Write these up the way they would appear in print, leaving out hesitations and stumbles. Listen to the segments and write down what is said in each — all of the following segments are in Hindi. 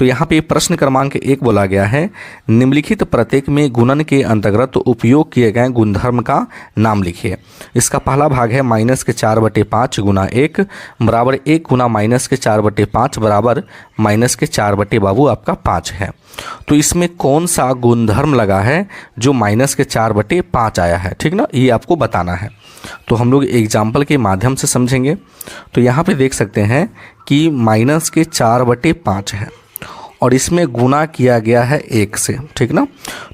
तो यहाँ पे प्रश्न क्रमांक 1 बोला गया है, निम्नलिखित प्रत्येक में गुणन के अंतर्गत उपयोग किए गए गुणधर्म का नाम लिखिए। इसका पहला भाग है -4/5 गुना 1 बराबर 1 गुना -4/5 बराबर -4 आपका 5 है। तो इसमें कौन सा गुणधर्म लगा है जो -4/5 आया है, ठीक ना, ये आपको बताना है। तो हम लोग एग्जाम्पल के माध्यम से समझेंगे। तो यहाँ पे देख सकते हैं कि -4/5 है और इसमें गुना किया गया है 1 से, ठीक ना।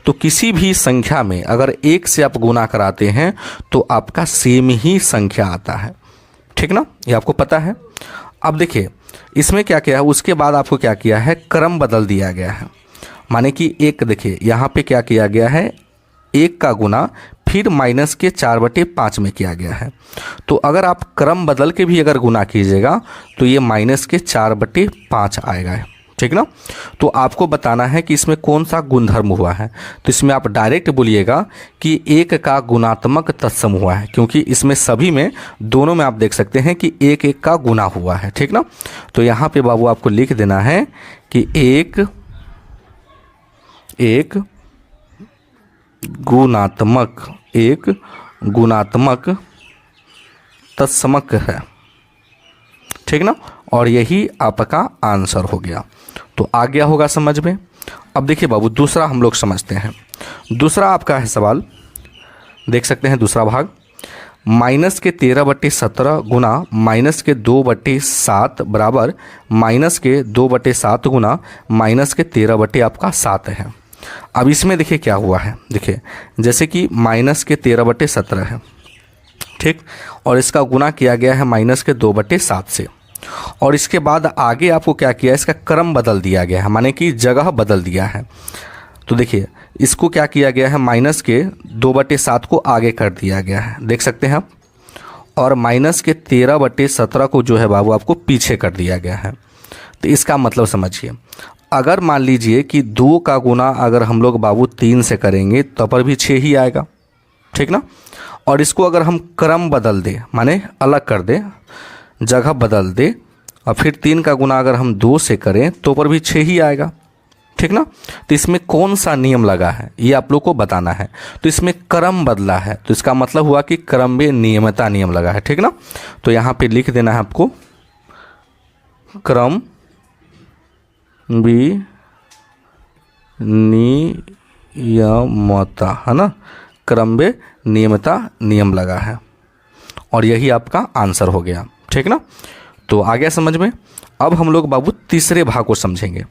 तो किसी भी संख्या में अगर 1 से आप गुना कराते हैं तो आपका सेम ही संख्या आता है, ठीक ना, ये आपको पता है। अब देखिए इसमें क्या किया है, उसके बाद आपको क्या किया है, क्रम बदल दिया गया है। माने कि एक देखिए यहाँ पे क्या किया गया है, 1 का गुना फिर -4/5 में किया गया है। तो अगर आप क्रम बदल के भी अगर गुना कीजिएगा तो ये -4/5 आएगा, ठीक ना। तो आपको बताना है कि इसमें कौन सा गुणधर्म हुआ है। तो इसमें आप डायरेक्ट बोलिएगा कि 1 का गुणात्मक तत्सम हुआ है, क्योंकि इसमें सभी में दोनों में आप देख सकते हैं कि 1 का गुना हुआ है, ठीक ना। तो यहाँ पे बाबू आपको लिख देना है कि 1 गुणात्मक तत्समक है, ठीक ना, और यही आपका आंसर हो गया। तो आ गया होगा समझ में। अब देखिए बाबू दूसरा हम लोग समझते हैं। दूसरा आपका है सवाल, देख सकते हैं दूसरा भाग, -13/17 गुना -2/7 बराबर -2/7 गुना -13 आपका 7 है। अब इसमें देखिए क्या हुआ है, देखिए जैसे कि -13/17 है, ठीक, और इसका गुना किया गया है -2/7 से, और इसके बाद आगे आपको क्या किया है, इसका क्रम बदल दिया गया है, माने कि जगह बदल दिया है। तो देखिए इसको क्या किया गया है, -2/7 को आगे कर दिया गया है, देख सकते हैं आप, और -13/17 को जो है बाबू आपको पीछे कर दिया गया है। तो इसका मतलब समझिए, अगर मान लीजिए कि 2 का गुना अगर हम लोग बाबू 3 से करेंगे तो पर भी 6 ही आएगा, ठीक ना। और इसको अगर हम क्रम बदल दें, माने अलग कर दें, जगह बदल दे, और फिर 3 का गुना अगर हम 2 से करें तो पर भी 6 ही आएगा, ठीक ना। तो इसमें कौन सा नियम लगा है ये आप लोग को बताना है। तो इसमें क्रम बदला है, तो इसका मतलब हुआ कि क्रम में नियमता नियम लगा है, ठीक ना। तो यहाँ पे लिख देना है आपको, क्रम भी नियमता, है ना, क्रम में नियमता नियम लगा है, और यही आपका आंसर हो गया, ठीक ना। तो आ गया समझ में। अब हम लोग बाबू तीसरे भाग को समझेंगे।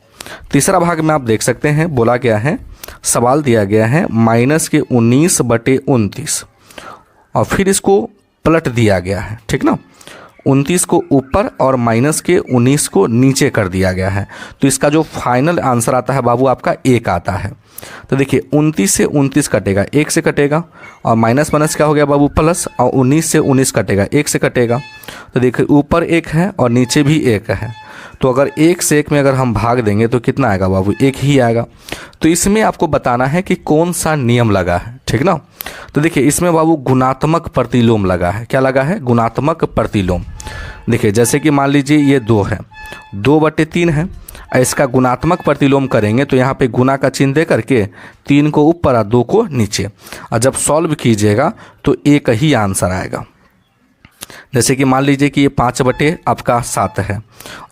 तीसरा भाग में आप देख सकते हैं बोला गया है, सवाल दिया गया है -19/29 और फिर इसको पलट दिया गया है, ठीक ना, 29 को ऊपर और -19 को नीचे कर दिया गया है। तो इसका जो फाइनल आंसर आता है बाबू आपका 1 आता है। तो देखिए 29 से 29 कटेगा, 1 से कटेगा, और माइनस माइनस क्या हो गया बाबू प्लस, और 19 से 19 कटेगा, 1 से कटेगा। तो देखिए ऊपर 1 है और नीचे भी 1 है। तो अगर 1 से 1 में अगर हम भाग देंगे तो कितना आएगा बाबू, 1 ही आएगा। तो इसमें आपको बताना है कि कौन सा नियम लगा है, ठीक ना। तो देखिए इसमें बाबू गुणात्मक प्रतिलोम लगा है। क्या लगा है, गुणात्मक प्रतिलोम। देखिए जैसे कि मान लीजिए ये 2 है, 2/3 है, इसका गुणात्मक प्रतिलोम करेंगे तो यहाँ पे गुना का चिन्ह दे करके 3 को ऊपर और 2 को नीचे, और जब सॉल्व कीजिएगा तो 1 ही आंसर आएगा। जैसे कि मान लीजिए कि ये 5/7 है,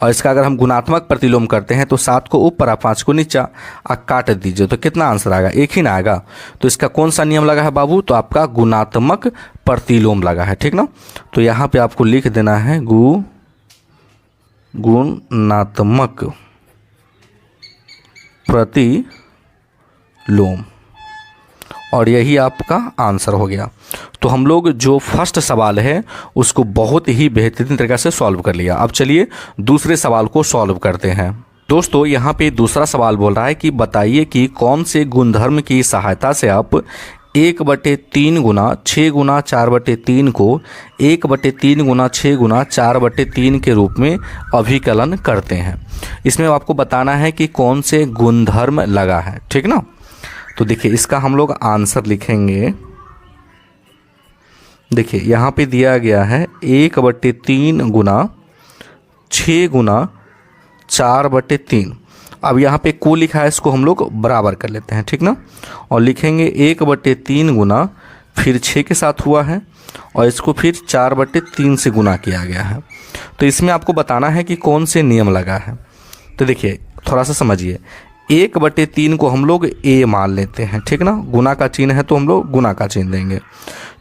और इसका अगर हम गुणात्मक प्रतिलोम करते हैं तो 7 को ऊपर और 5 को नीचा, और काट दीजिए तो कितना आंसर आएगा, 1 ही ना आएगा। तो इसका कौन सा नियम लगा है बाबू, तो आपका गुणात्मक प्रतिलोम लगा है, ठीक ना। तो यहाँ पे आपको लिख देना है गुणात्मक प्रतिलोम, और यही आपका आंसर हो गया। तो हम लोग जो फर्स्ट सवाल है उसको बहुत ही बेहतरीन तरीके से सॉल्व कर लिया। अब चलिए दूसरे सवाल को सॉल्व करते हैं। दोस्तों यहाँ पे दूसरा सवाल बोल रहा है कि बताइए कि कौन से गुणधर्म की सहायता से आप 1/3 गुना 6 गुना 4/3 को 1/3 गुना 6 गुना 4/3 के रूप में अभिकलन करते हैं। इसमें आपको बताना है कि कौन से गुणधर्म लगा है, ठीक ना। तो देखिए इसका हम लोग आंसर लिखेंगे। देखिए यहाँ पे दिया गया है 1/3 गुना 6 गुना 4/3, अब यहाँ पे को लिखा है, इसको हम लोग बराबर कर लेते हैं, ठीक ना। और लिखेंगे 1/3 गुना, फिर 6 के साथ हुआ है और इसको फिर 4/3 से गुना किया गया है। तो इसमें आपको बताना है कि कौन से नियम लगा है। तो देखिए थोड़ा सा समझिए, 1/3 को हम लोग ए मान लेते हैं, ठीक ना, गुना का चिन्ह है तो हम लोग गुना का चिन्ह देंगे।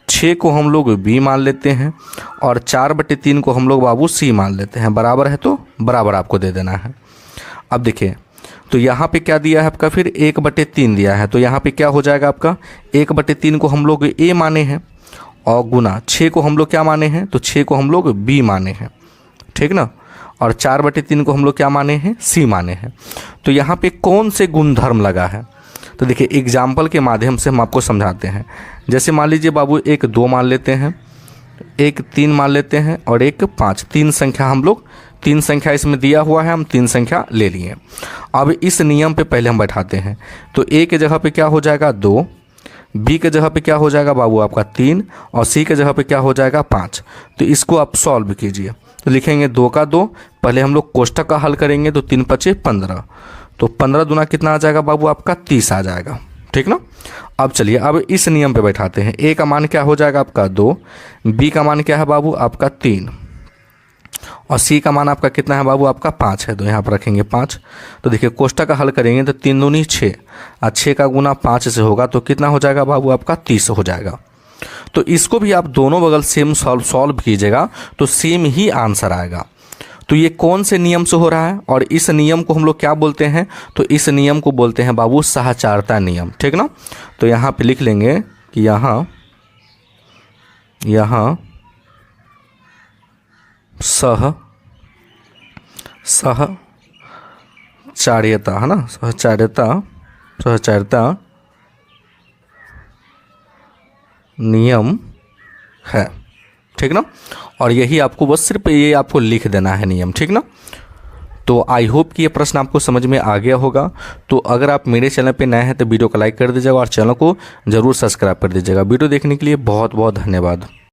6 को हम लोग बी मान लेते हैं और 4/3 को हम लोग बाबू सी मान लेते हैं। बराबर है तो बराबर आपको दे देना है। अब देखिए तो यहाँ पे क्या दिया है आपका, फिर 1/3 दिया है, तो यहाँ पे क्या हो जाएगा आपका, 1/3 को हम लोग ए माने हैं और गुना 6 को हम लोग क्या माने हैं, तो 6 को हम लोग बी माने हैं, ठीक ना, और 4/3 को हम लोग क्या माने हैं, सी माने हैं। तो यहाँ पे कौन से गुणधर्म लगा है, तो देखिए एग्जाम्पल के माध्यम से हम आपको समझाते हैं। जैसे मान लीजिए बाबू एक 2 मान लेते हैं, एक 3 मान लेते हैं और एक 5, 3 संख्या हम लोग, 3 संख्या इसमें दिया हुआ है, हम 3 संख्या ले लिए। अब इस नियम पे पहले हम बैठाते हैं, तो ए के जगह पे क्या हो जाएगा 2, बी के जगह पे क्या हो जाएगा बाबू आपका 3 और सी के जगह पे क्या हो जाएगा 5। तो इसको आप सॉल्व कीजिए, तो लिखेंगे 2 का 2, पहले हम लोग कोष्टक का हल करेंगे, तो 3 × 5 = 15, तो 15 दूना कितना आ जाएगा बाबू आपका 30 आ जाएगा, ठीक ना। अब चलिए अब इस नियम पे बैठाते हैं। ए का मान क्या हो जाएगा आपका 2, बी का मान क्या है बाबू आपका 3 और सी का मान आपका कितना है बाबू आपका 5 है, तो यहाँ पर रखेंगे 5। तो देखिए कोष्टक का हल करेंगे तो 3 दूनी 6 और 6 का गुना 5 से होगा तो कितना हो जाएगा बाबू आपका 30 हो जाएगा। तो इसको भी आप दोनों बगल सेम सॉल्व कीजिएगा तो सेम ही आंसर आएगा। तो ये कौन से नियम से हो रहा है और इस नियम को हम लोग क्या बोलते हैं, तो इस नियम को बोलते हैं बाबू सहचारता नियम, ठीक ना। तो यहाँ पे लिख लेंगे कि यहाँ सहचार्यता है ना, सहचार्यता नियम है, ठीक ना। और यही आपको बस सिर्फ ये आपको लिख देना है नियम, ठीक ना। तो आई होप कि ये प्रश्न आपको समझ में आ गया होगा। तो अगर आप मेरे चैनल पे नए हैं तो वीडियो को लाइक कर दीजिएगा और चैनल को ज़रूर सब्सक्राइब कर दीजिएगा। वीडियो देखने के लिए बहुत बहुत धन्यवाद।